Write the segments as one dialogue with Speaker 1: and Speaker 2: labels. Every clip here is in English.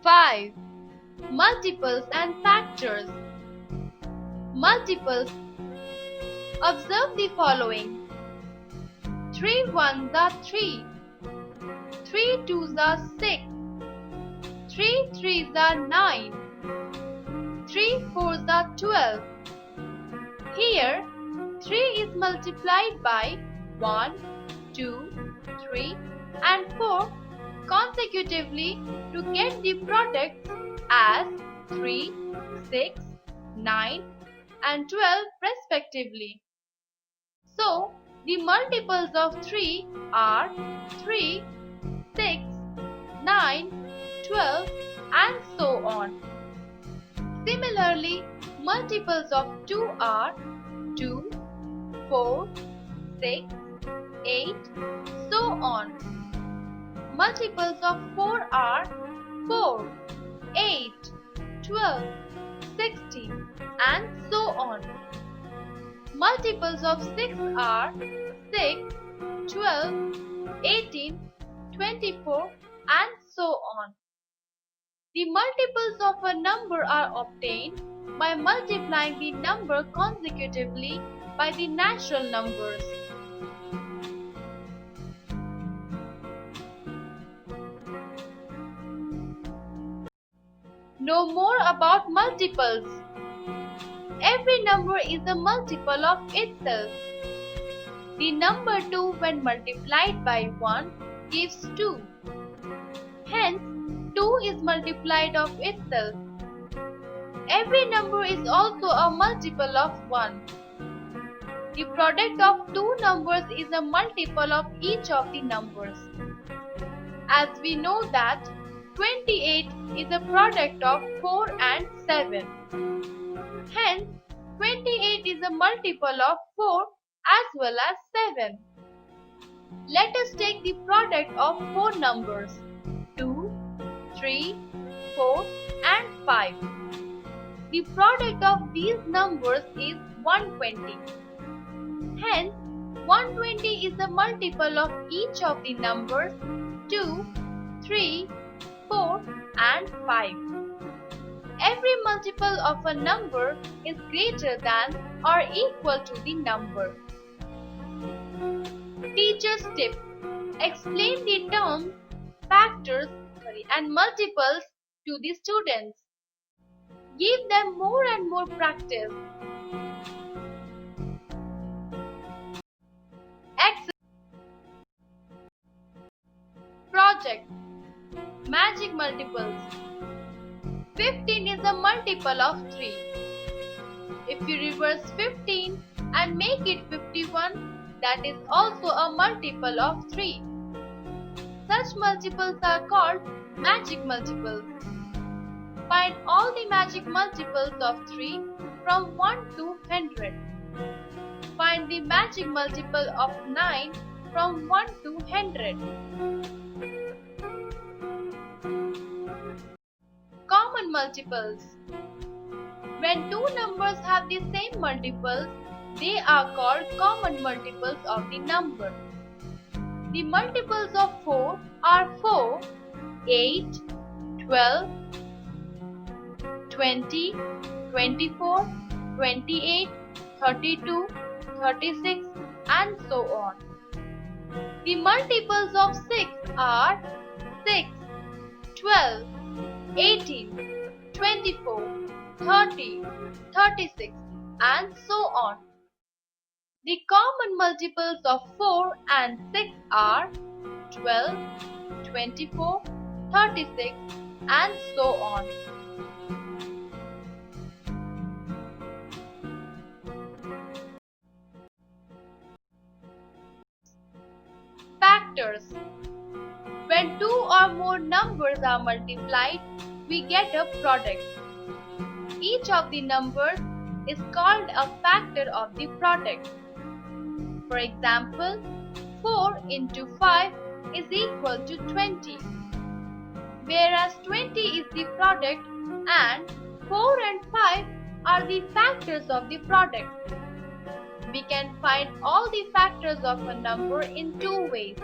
Speaker 1: 5. Multiples and factors. Multiples. Observe the following. 3 ones are 3. 3 twos are 6. 3 threes are 9. 3 fours are 12. Here, 3 is multiplied by 1, 2, 3 and 4 consecutively to get the products as 3, 6, 9 and 12 respectively. So, the multiples of 3 are 3, 6, 9, 12 and so on. Similarly, multiples of 2 are 2, 4, 6, 8, so on. Multiples of 4 are 4, 8, 12, 16 and so on. Multiples of 6 are 6, 12, 18, 24 and so on. The multiples of a number are obtained by multiplying the number consecutively by the natural numbers. Know more about multiples. Every number is a multiple of itself. The number 2 when multiplied by 1 gives 2. Hence, 2 is multiplied of itself. Every number is also a multiple of 1. The product of two numbers is a multiple of each of the numbers. As we know that 28 is a product of 4 and 7. Hence, 28 is a multiple of 4 as well as 7. Let us take the product of four numbers 2, 3, 4 and 5. The product of these numbers is 120. Hence, 120 is a multiple of each of the numbers 2, 3, 4 and 5. Every multiple of a number is greater than or equal to the number. Teacher's tip. Explain the terms, factors and multiples to the students. Give them more and more practice. Project. Magic multiples. 15 is a multiple of 3. If you reverse 15 and make it 51, that is also a multiple of 3. Such multiples are called magic multiples. Find all the magic multiples of 3 from 1 to 100. Find the magic multiple of 9 from 1 to 100. Common multiples. When two numbers have the same multiples, they are called common multiples of the number. The multiples of 4 are 4, 8, 12, 20, 24, 28, 32, 36 and so on. The multiples of 6 are 6, 12, 18, 24, 30, 36 and so on. The common multiples of 4 and 6 are 12, 24, 36 and so on. Factors. When two or more numbers are multiplied, we get a product. Each of the numbers is called a factor of the product. For example, 4 into 5 is equal to 20, whereas 20 is the product and 4 and 5 are the factors of the product. We can find all the factors of a number in two ways.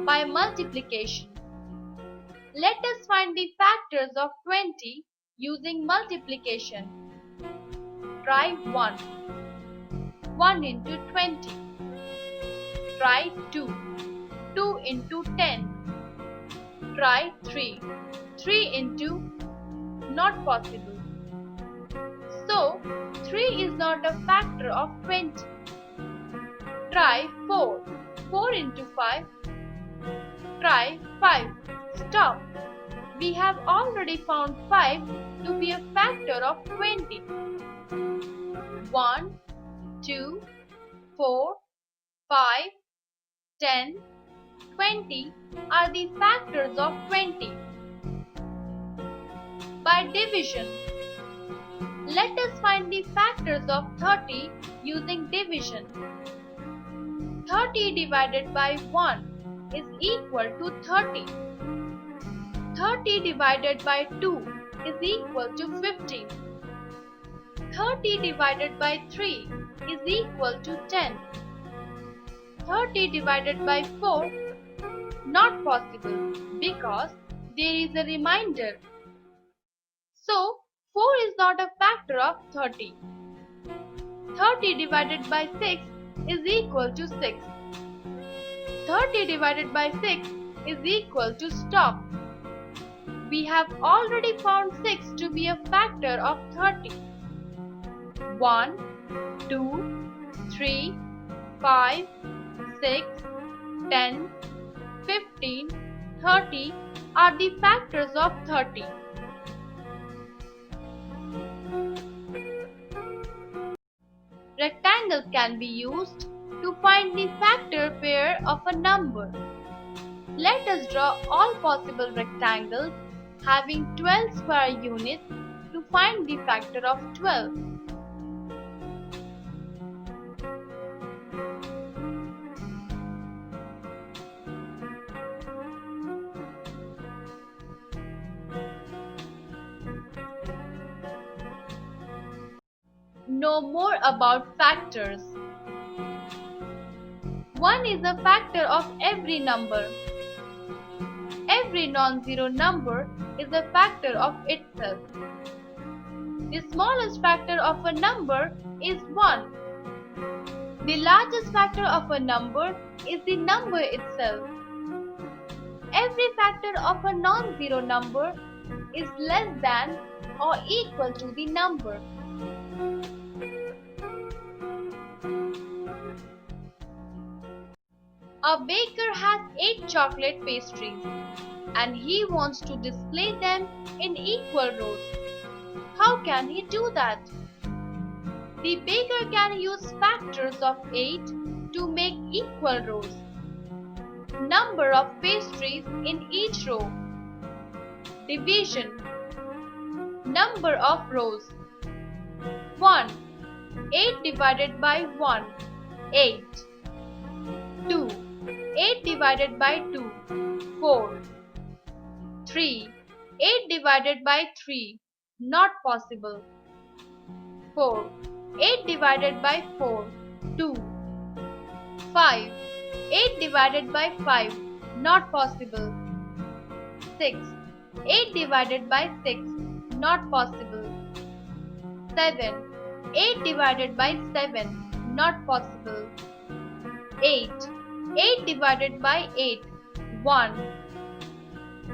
Speaker 1: By multiplication. Let us find the factors of 20 using multiplication. Try 1. 1 into 20. Try 2. 2 into 10. Try 3. 3 into not possible. So 3 is not a factor of 20. Try 4. 4 into 5. Try 5. Stop. We have already found 5 to be a factor of 20. 1, 2, 4, 5, 10, 20 are the factors of 20. By division, let us find the factors of 30 using division. 30 divided by 1 is equal to 30. 30 divided by 2 is equal to 15. 30 divided by 3 is equal to 10. 30 divided by 4, not possible because there is a remainder. So 4 is not a factor of 30. 30 divided by 6 is equal to 6. 30 divided by 6 is equal to stop. We have already found 6 to be a factor of 30. 1, 2, 3, 5, 6, 10, 15, 30 are the factors of 30. Rectangle can be used to find the factor pair of a number. Let us draw all possible rectangles having 12 square units to find the factor of 12. Know more about factors. 1 is a factor of every number. Every non-zero number is a factor of itself. The smallest factor of a number is 1. The largest factor of a number is the number itself. Every factor of a non-zero number is less than or equal to the number. A baker has 8 chocolate pastries and he wants to display them in equal rows. How can he do that? The baker can use factors of 8 to make equal rows. Number of pastries in each row. Division. Number of rows. 1. 8 divided by 1. 8. 2. 8 divided by 2. 4. 3. 8 divided by 3. Not possible. 4. 8 divided by 4. 2. 5. 8 divided by 5. Not possible. 6. 8 divided by 6. Not possible. 7. 8 divided by 7. Not possible. 8. 8 divided by 8. 1.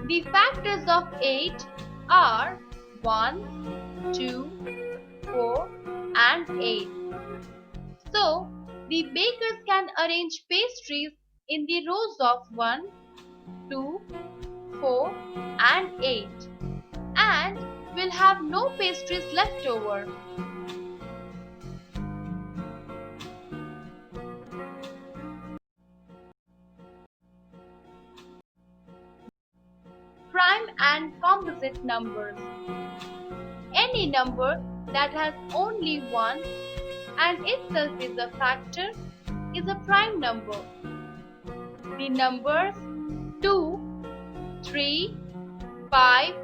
Speaker 1: The factors of 8 are 1, 2, 4 and 8. So, the bakers can arrange pastries in the rows of 1, 2, 4 and 8 and will have no pastries left over. Prime and composite numbers. Any number that has only 1 and itself is a factor is a prime number. The numbers 2, 3, 5,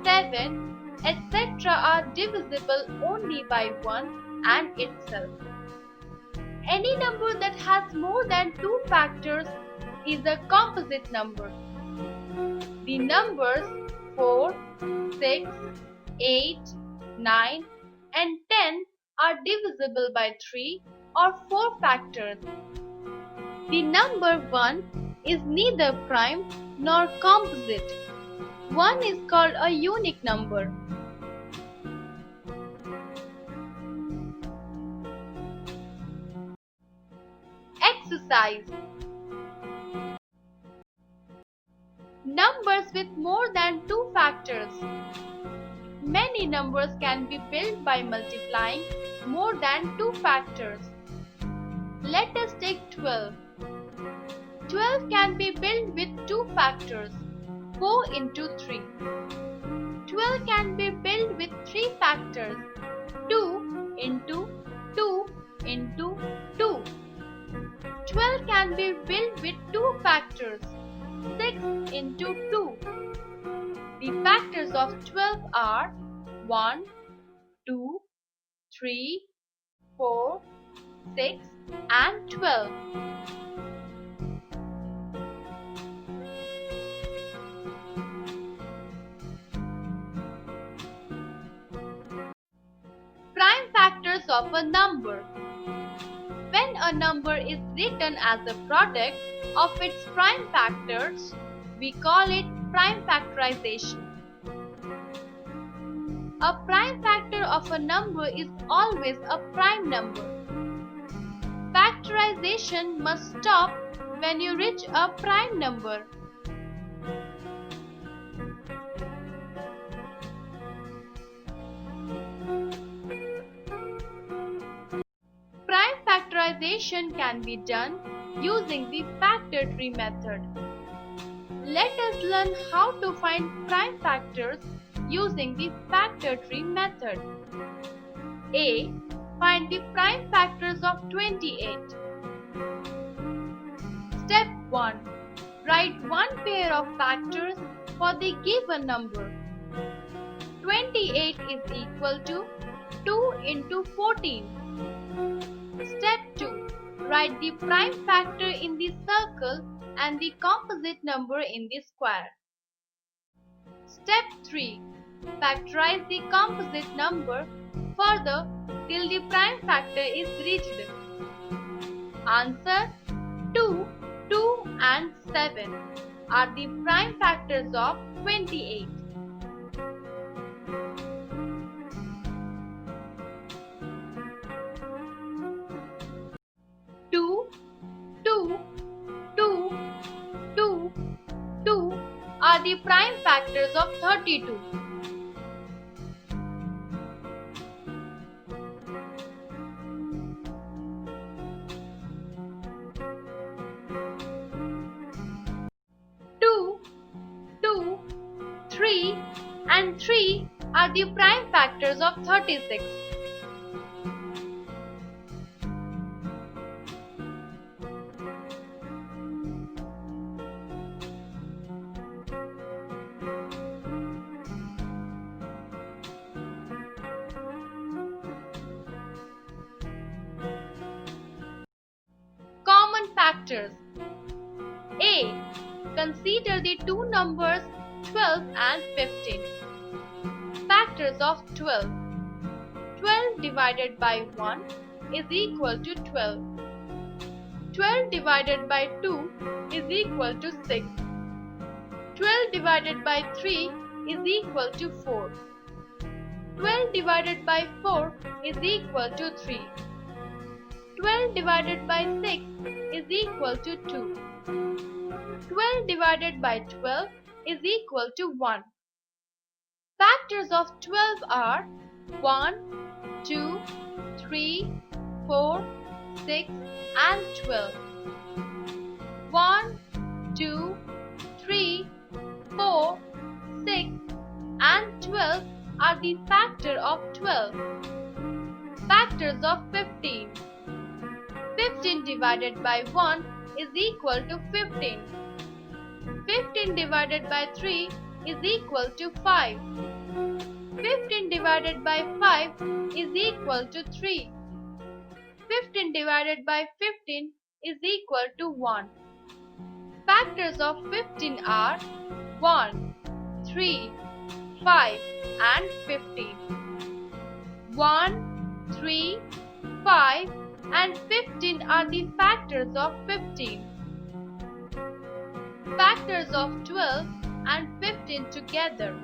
Speaker 1: 7, etc. are divisible only by 1 and itself. Any number that has more than 2 factors is a composite number. The numbers 4, 6, 8, 9 and 10 are divisible by 3 or 4 factors. The number 1 is neither prime nor composite. 1 is called a unique number. Exercise. Numbers with more than 2 factors. Many numbers can be built by multiplying more than 2 factors. Let us take 12. 12 can be built with 2 factors, 4 into 3. 12 can be built with 3 factors, 2 into 2 into 2. 12 can be built with 2 factors, 6 into 2. The factors of 12 are 1, 2, 3, 4, 6 and 12. Prime factors of a number. When a number is written as a product of its prime factors, we call it prime factorization. A prime factor of a number is always a prime number. Factorization must stop when you reach a prime number. Prime factorization can be done using the factor tree method. Let us learn how to find prime factors using the factor tree method. A. Find the prime factors of 28. Step 1. Write one pair of factors for the given number. 28 is equal to 2 into 14. Step 2. Write the prime factor in the circle and the composite number in the square. Step 3. Factorize the composite number further till the prime factor is reached. Answer: 2, 2 and 7 are the prime factors of 28. Two, 2 are the prime factors of 32. Two, 3 and 3 are the prime factors of 36. Common factors. A. Consider the two numbers 12 and 15. Factors of 12. 12 divided by 1 is equal to 12. 12 divided by 2 is equal to 6. 12 divided by 3 is equal to 4. 12 divided by 4 is equal to 3. 12 divided by 6 is equal to 2. 12 divided by 12 is equal to 1. Factors of 12 are 1, 2, 3, 4, 6 and 12. 1, 2, 3, 4, 6 and 12 are the factor of 12. Factors of 15. 15 divided by 1 is equal to 15. 15 divided by 3 is equal to 5. 15 divided by 5 is equal to 3. 15 divided by 15 is equal to 1. Factors of 15 are 1, 3, 5 and 15. 1, 3, 5 and 15 are the factors of 15. Factors of 12 and 15 together.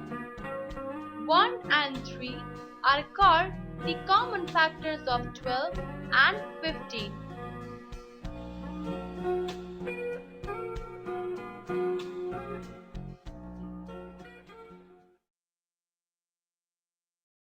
Speaker 1: 1 and 3 are called the common factors of 12 and 15.